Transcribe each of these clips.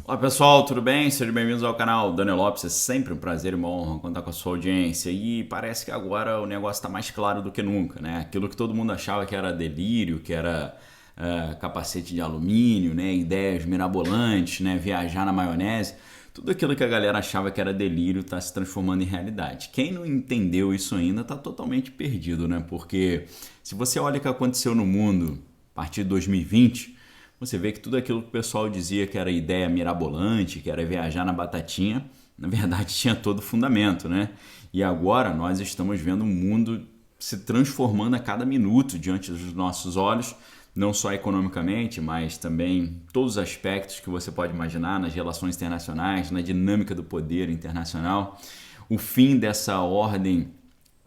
Olá pessoal, tudo bem? Sejam bem-vindos ao canal Daniel Lopes. É sempre um prazer e uma honra contar com a sua audiência. E parece que agora o negócio está mais claro do que nunca, né? Aquilo que todo mundo achava que era delírio, que era capacete de alumínio, né? Ideias mirabolantes, né? Viajar na maionese. Tudo aquilo que a galera achava que era delírio está se transformando em realidade. Quem não entendeu isso ainda está totalmente perdido, né? Porque se você olha o que aconteceu no mundo a partir de 2020, você vê que tudo aquilo que o pessoal dizia que era ideia mirabolante, que era viajar na batatinha, na verdade tinha todo fundamento, né? E agora nós estamos vendo o mundo se transformando a cada minuto diante dos nossos olhos, não só economicamente, mas também todos os aspectos que você pode imaginar nas relações internacionais, na dinâmica do poder internacional, o fim dessa ordem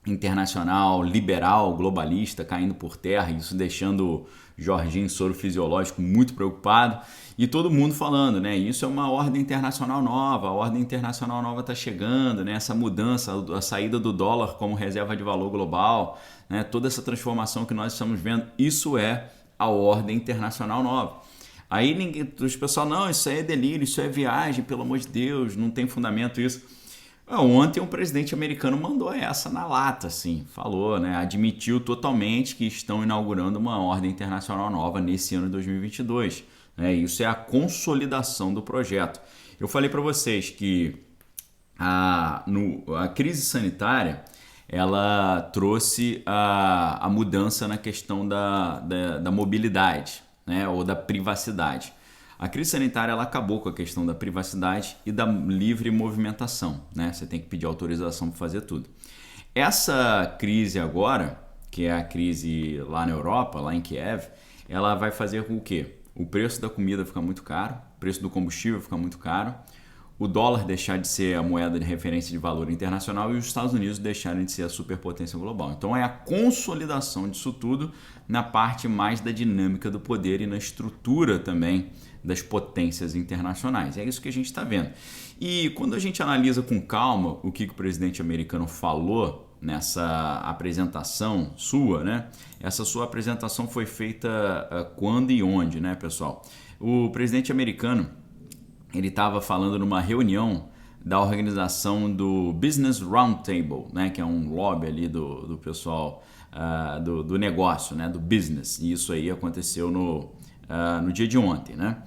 internacional, liberal, globalista, caindo por terra, isso deixando Jorginho Soro Fisiológico muito preocupado e todo mundo falando, né? Isso é uma ordem internacional nova, a ordem internacional nova está chegando, né? Essa mudança, a saída do dólar como reserva de valor global, né? Toda essa transformação que nós estamos vendo, isso é a ordem internacional nova. Aí os pessoal, não, isso aí é delírio, isso é viagem, pelo amor de Deus, não tem fundamento isso. Ontem o presidente americano mandou essa na lata, assim, falou, né? Admitiu totalmente que estão inaugurando uma ordem internacional nova nesse ano de 2022. Né? Isso é a consolidação do projeto. Eu falei para vocês que a crise sanitária ela trouxe a mudança na questão da mobilidade, né? Ou da privacidade. A crise sanitária ela acabou com a questão da privacidade e da livre movimentação, né? Você tem que pedir autorização para fazer tudo. Essa crise agora, que é a crise lá na Europa, lá em Kiev, ela vai fazer com que o preço da comida fica muito caro, o preço do combustível fica muito caro, o dólar deixar de ser a moeda de referência de valor internacional e os Estados Unidos deixarem de ser a superpotência global. Então é a consolidação disso tudo na parte mais da dinâmica do poder e na estrutura também das potências internacionais. É isso que a gente está vendo. E quando a gente analisa com calma o que o presidente americano falou nessa apresentação sua, né? Essa sua apresentação foi feita quando e onde, né, pessoal? O presidente americano ele estava falando numa reunião da organização do Business Roundtable, né, que é um lobby ali do pessoal do negócio, né, do business. E isso aí aconteceu no dia de ontem, né?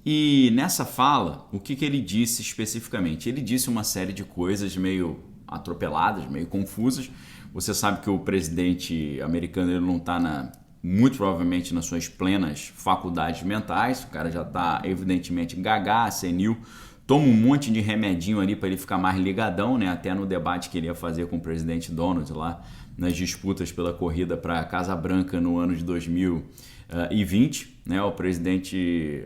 E nessa fala, o que ele disse especificamente? Ele disse uma série de coisas meio atropeladas, meio confusas. Você sabe que o presidente americano ele não está muito provavelmente nas suas plenas faculdades mentais. O cara já está evidentemente gaga, senil, toma um monte de remedinho ali para ele ficar mais ligadão, né? Até no debate que ele ia fazer com o presidente Donald lá nas disputas pela corrida para a Casa Branca no ano de 2020, né? O presidente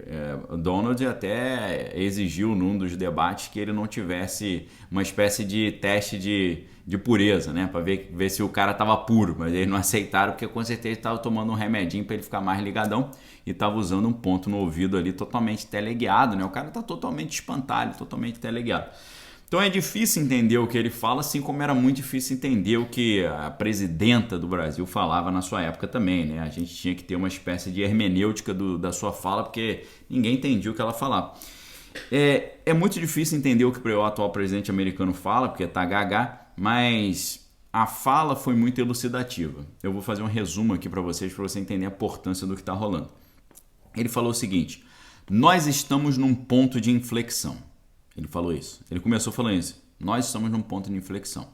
Donald até exigiu num dos debates que ele não tivesse uma espécie de teste de pureza, né? Para ver se o cara estava puro, mas eles não aceitaram porque com certeza estava tomando um remedinho para ele ficar mais ligadão e estava usando um ponto no ouvido ali totalmente teleguiado, né? O cara está totalmente espantalho, totalmente teleguiado. Então é difícil entender o que ele fala, assim como era muito difícil entender o que a presidenta do Brasil falava na sua época também, né? A gente tinha que ter uma espécie de hermenêutica da sua fala, porque ninguém entendia o que ela falava. É muito difícil entender o que o atual presidente americano fala, porque tá gaga, mas a fala foi muito elucidativa. Eu vou fazer um resumo aqui para você entender a importância do que está rolando. Ele falou o seguinte: nós estamos num ponto de inflexão. Ele falou isso. Ele começou falando isso. Nós estamos num ponto de inflexão.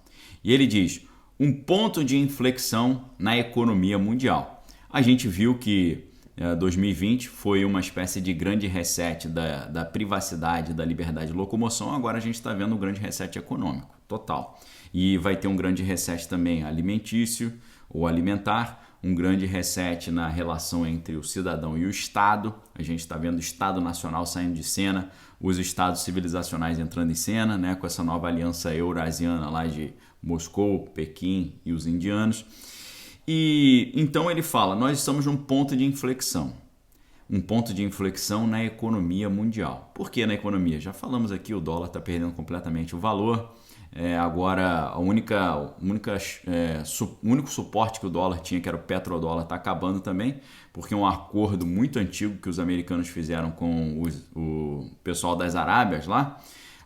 E ele diz, um ponto de inflexão na economia mundial. A gente viu que 2020 foi uma espécie de grande reset da privacidade, da liberdade de locomoção. Agora a gente está vendo um grande reset econômico, total. E vai ter um grande reset também alimentício ou alimentar, um grande reset na relação entre o cidadão e o Estado. A gente está vendo o Estado Nacional saindo de cena, os Estados civilizacionais entrando em cena, né, com essa nova aliança eurasiana lá de Moscou, Pequim e os indianos. E então ele fala, nós estamos num ponto de inflexão. Um ponto de inflexão na economia mundial. Por que na economia? Já falamos aqui, o dólar está perdendo completamente o valor. Agora, o único suporte que o dólar tinha, que era o petrodólar, está acabando também, porque um acordo muito antigo que os americanos fizeram com o pessoal das Arábias lá,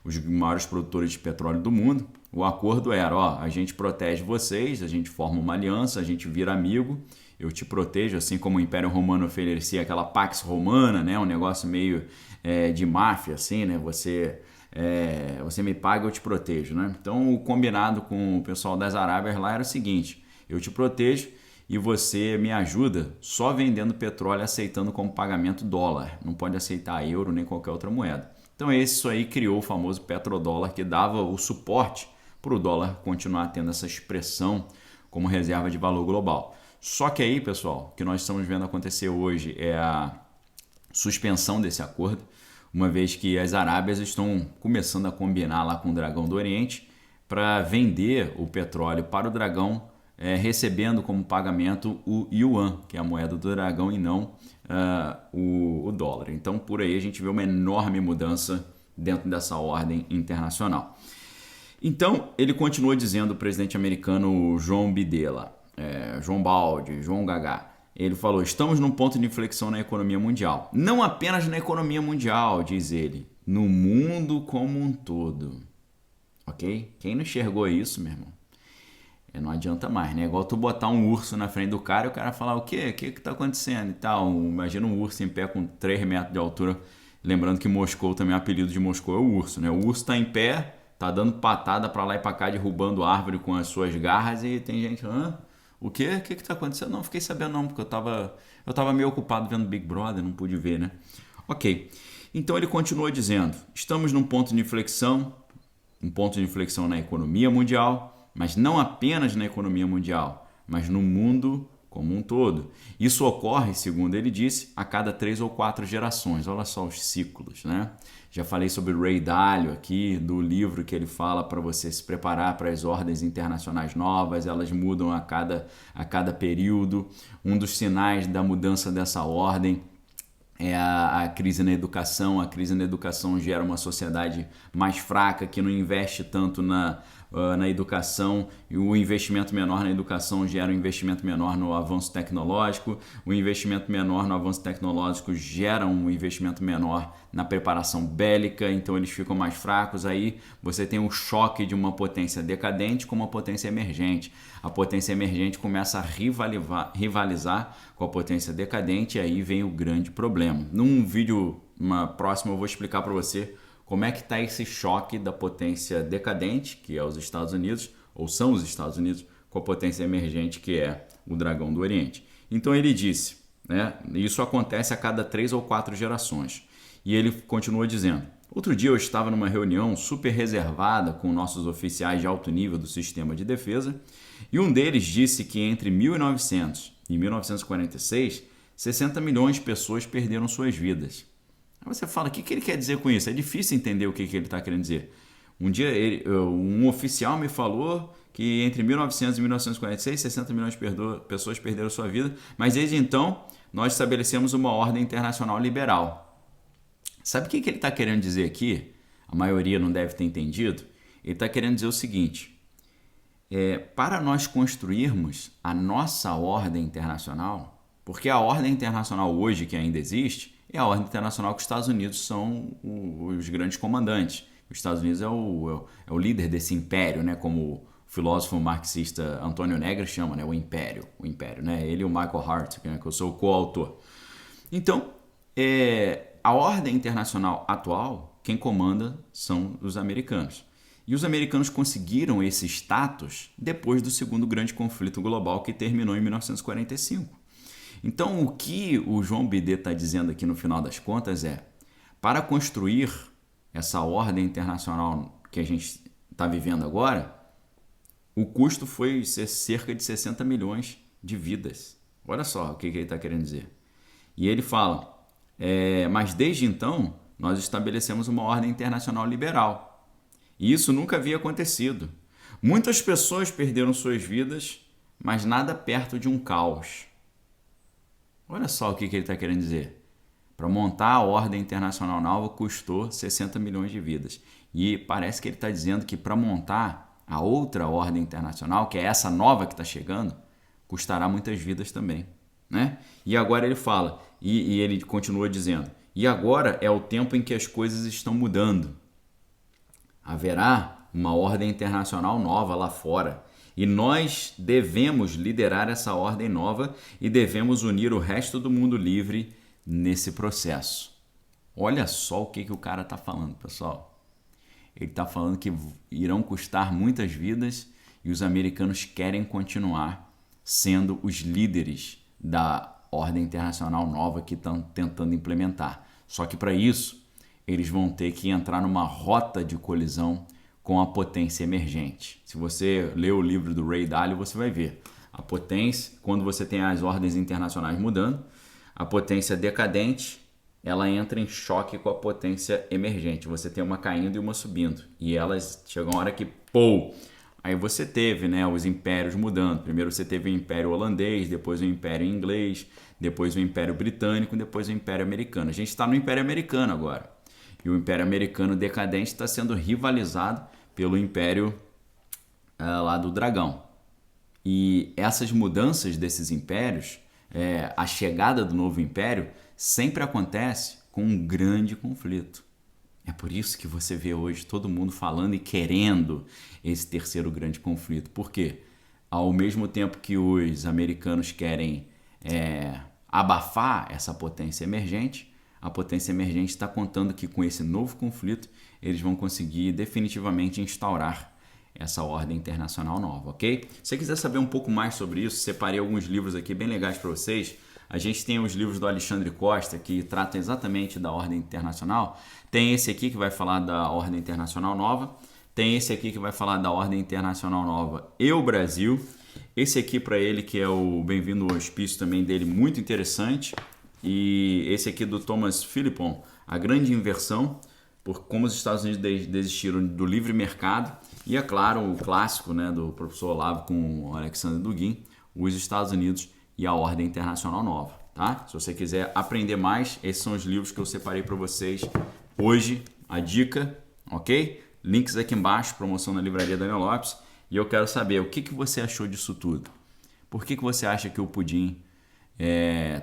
os maiores produtores de petróleo do mundo. O acordo era, ó, a gente protege vocês, a gente forma uma aliança, a gente vira amigo, eu te protejo, assim como o Império Romano oferecia aquela Pax Romana, né, um negócio meio de máfia, assim, né, você me paga, eu te protejo, né? Então o combinado com o pessoal das Arábias lá era o seguinte, eu te protejo e você me ajuda só vendendo petróleo, aceitando como pagamento dólar, não pode aceitar euro nem qualquer outra moeda. Então isso aí criou o famoso petrodólar, que dava o suporte para o dólar continuar tendo essa expressão como reserva de valor global. Só que aí, pessoal, o que nós estamos vendo acontecer hoje é a suspensão desse acordo, uma vez que as Arábias estão começando a combinar lá com o Dragão do Oriente para vender o petróleo para o Dragão, recebendo como pagamento o Yuan, que é a moeda do Dragão, e não o dólar. Então, por aí a gente vê uma enorme mudança dentro dessa ordem internacional. Então, ele continua dizendo, o presidente americano João Bidela, João Baldi, João Gagá, ele falou, estamos num ponto de inflexão na economia mundial. Não apenas na economia mundial, diz ele, no mundo como um todo. Ok? Quem não enxergou isso, meu irmão? Não adianta mais, né? Igual tu botar um urso na frente do cara e o cara falar, o quê? O que tá acontecendo e tal? Imagina um urso em pé com 3 metros de altura. Lembrando que Moscou também, o apelido de Moscou é o urso, né? O urso tá em pé, tá dando patada para lá e para cá, derrubando árvore com as suas garras, e tem gente, o quê? O que tá acontecendo? Não, fiquei sabendo não, porque eu tava meio ocupado vendo Big Brother, não pude ver, né? Ok, então ele continua dizendo, estamos num ponto de inflexão, um ponto de inflexão na economia mundial, mas não apenas na economia mundial, mas no mundo como um todo. Isso ocorre, segundo ele disse, a cada 3 ou 4 gerações. Olha só os ciclos, né? Já falei sobre o Ray Dalio aqui, do livro que ele fala para você se preparar para as ordens internacionais novas, elas mudam a cada período. Um dos sinais da mudança dessa ordem é a crise na educação. A crise na educação gera uma sociedade mais fraca, que não investe tanto na educação, e o investimento menor na educação gera um investimento menor no avanço tecnológico, o investimento menor no avanço tecnológico gera um investimento menor na preparação bélica, então eles ficam mais fracos. Aí você tem um choque de uma potência decadente com uma potência emergente. A potência emergente começa a rivalizar com a potência decadente, e aí vem o grande problema. Num vídeo próximo eu vou explicar para você como é que está esse choque da potência decadente, que é os Estados Unidos, ou são os Estados Unidos, com a potência emergente, que é o Dragão do Oriente. Então ele disse, né, isso acontece a cada 3 ou 4 gerações. E ele continua dizendo, outro dia eu estava numa reunião super reservada com nossos oficiais de alto nível do sistema de defesa, e um deles disse que entre 1900 e 1946, 60 milhões de pessoas perderam suas vidas. Aí você fala, o que ele quer dizer com isso? É difícil entender o que ele está querendo dizer. Um dia um oficial me falou que entre 1900 e 1946, 60 milhões de pessoas perderam sua vida, mas desde então nós estabelecemos uma ordem internacional liberal. Sabe o que ele está querendo dizer aqui? A maioria não deve ter entendido. Ele está querendo dizer o seguinte, para nós construirmos a nossa ordem internacional, porque a ordem internacional hoje que ainda existe, é a ordem internacional que os Estados Unidos são os grandes comandantes. Os Estados Unidos é o líder desse império, né? Como o filósofo marxista Antônio Negri chama, né? O império, né? Ele e o Michael Hart, né? Que eu sou o coautor. Então, a ordem internacional atual, quem comanda são os americanos. E os americanos conseguiram esse status depois do segundo grande conflito global, que terminou em 1945. Então, o que o João Bidê está dizendo aqui no final das contas é, para construir essa ordem internacional que a gente está vivendo agora, o custo foi cerca de 60 milhões de vidas. Olha só o que ele está querendo dizer. E ele fala, mas desde então, nós estabelecemos uma ordem internacional liberal. E isso nunca havia acontecido. Muitas pessoas perderam suas vidas, mas nada perto de um caos. Olha só o que ele está querendo dizer. Para montar a ordem internacional nova custou 60 milhões de vidas. E parece que ele está dizendo que para montar a outra ordem internacional, que é essa nova que está chegando, custará muitas vidas também, né? E agora ele fala, e ele continua dizendo, E agora é o tempo em que as coisas estão mudando. Haverá uma ordem internacional nova lá fora. E nós devemos liderar essa ordem nova e devemos unir o resto do mundo livre nesse processo. Olha só o que o cara está falando, pessoal. Ele está falando que irão custar muitas vidas e os americanos querem continuar sendo os líderes da ordem internacional nova que estão tentando implementar. Só que para isso, eles vão ter que entrar numa rota de colisão com a potência emergente. Se você ler o livro do Ray Dalio, você vai ver. A potência, quando você tem as ordens internacionais mudando, a potência decadente, ela entra em choque com a potência emergente. Você tem uma caindo e uma subindo. E elas chegam uma hora que, pô! Aí você teve, né, os impérios mudando. Primeiro você teve o Império Holandês, depois o Império Inglês, depois o Império Britânico, depois o Império Americano. A gente está no Império Americano agora. E o Império Americano decadente está sendo rivalizado pelo Império lá do Dragão. E essas mudanças desses impérios, a chegada do novo império, sempre acontece com um grande conflito. É por isso que você vê hoje todo mundo falando e querendo esse terceiro grande conflito. Por quê? Ao mesmo tempo que os americanos querem abafar essa potência emergente, a potência emergente está contando que com esse novo conflito eles vão conseguir definitivamente instaurar essa ordem internacional nova, ok? Se você quiser saber um pouco mais sobre isso, separei alguns livros aqui bem legais para vocês. A gente tem os livros do Alexandre Costa, que tratam exatamente da ordem internacional. Tem esse aqui que vai falar da ordem internacional nova. Tem esse aqui que vai falar da ordem internacional nova e o Brasil. Esse aqui para ele, que é o Bem-vindo ao Hospício também dele, muito interessante. E esse aqui do Thomas Philippon, A Grande Inversão, por como os Estados Unidos desistiram do livre mercado. E, é claro, o clássico, né, do professor Olavo com o Alexandre Dugin, Os Estados Unidos e a Ordem Internacional Nova. Tá? Se você quiser aprender mais, esses são os livros que eu separei para vocês hoje. A dica, ok? Links aqui embaixo, promoção na Livraria Daniel Lopes. E eu quero saber o que você achou disso tudo. Por que você acha que o Pudim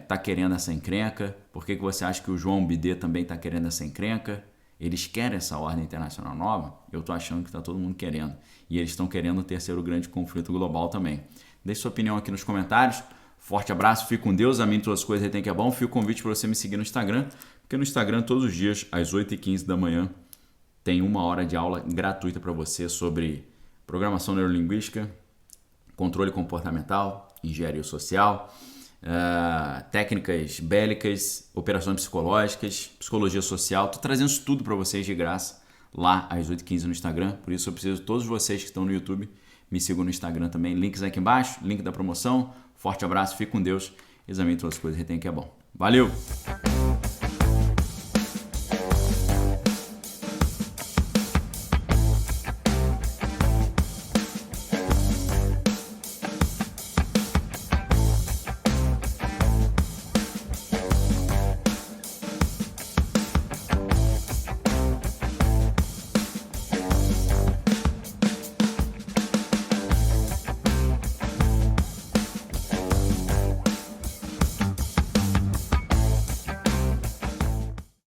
tá querendo essa encrenca? Por que você acha que o João Bidê também está querendo essa encrenca? Eles querem essa ordem internacional nova? Eu estou achando que está todo mundo querendo. E eles estão querendo o terceiro grande conflito global também. Deixe sua opinião aqui nos comentários. Forte abraço, fique com Deus, amém, todas as coisas retém que é bom. Fica o convite para você me seguir no Instagram, porque no Instagram todos os dias, às 8h15 da manhã, tem 1 hora de aula gratuita para você sobre programação neurolinguística, controle comportamental, engenharia social, técnicas bélicas, operações psicológicas, psicologia social. Estou trazendo isso tudo para vocês de graça lá às 8h15 no Instagram. Por isso eu preciso de todos vocês que estão no YouTube, me sigam no Instagram também. Links aqui embaixo, link da promoção. Forte abraço, fique com Deus. Examine todas as coisas, retém que é bom. Valeu!